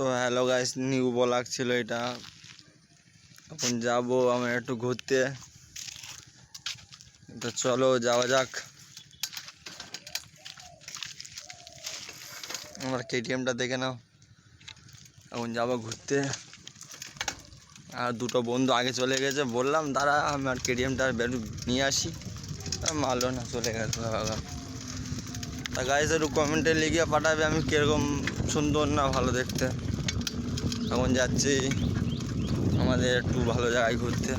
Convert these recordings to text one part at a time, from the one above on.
তো hello guys, new blog ছিল এটা। এখন যাব আমরা একটু ঘুরতে, তো চলো যাওয়া যাক। আমার কেটিএমটা দেখে নাও। এখন যাবো ঘুরতে। আর দুটো বন্ধু আগে চলে গেছে, বললাম দাঁড়া আমি আর কেটিএমটা নিয়ে আসি, মারলো না, চলে গেছে। তা গাইস একটু কমেন্টে লিখে পাঠাবে আমি কীরকম সুন্দর না ভালো দেখতে। এখন যাচ্ছি আমাদের একটু ভালো জায়গায় ঘুরতে।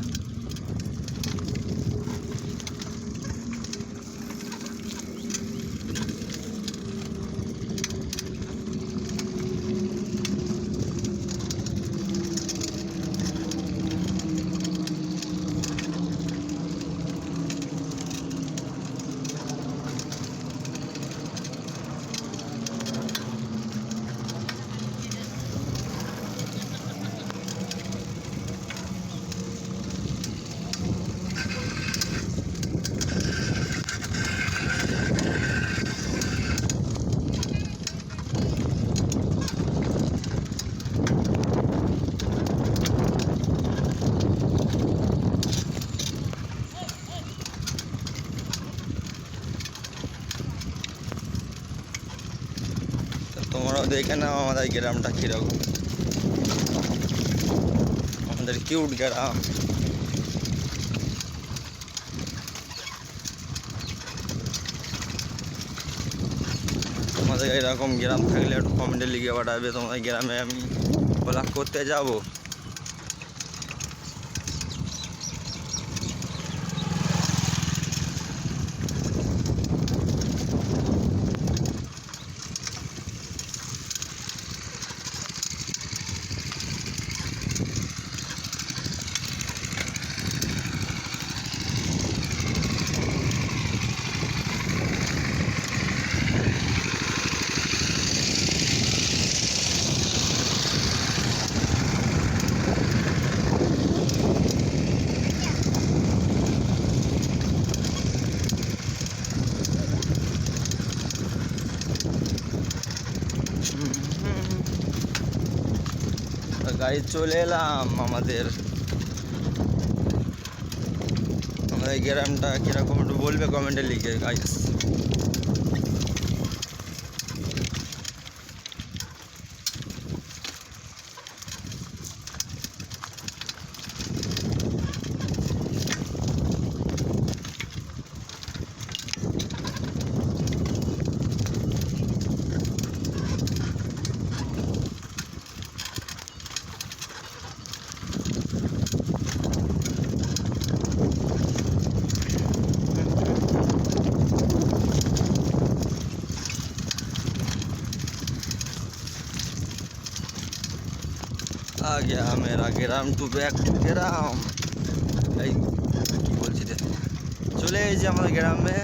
তোমরাও দেখে নাও আমাদের গ্রামটা কীরকম, আমাদের কিউট গ্রাম। তোমাদের এরকম গ্রাম থাকলে একটু কমেন্টে লিখে পাঠাবে, তোমাদের গ্রামে আমি ব্লগ করতে যাব। গাড়ি চলে এলাম আমাদের গ্রামটা কীরকম একটু বলবে কমেন্টে লিখে গাইস। आ गया मेरा ग्राम टू बैक टू ग्राम। এই কি বলছি রে, চলে এসেছি আমাদের গ্রামে।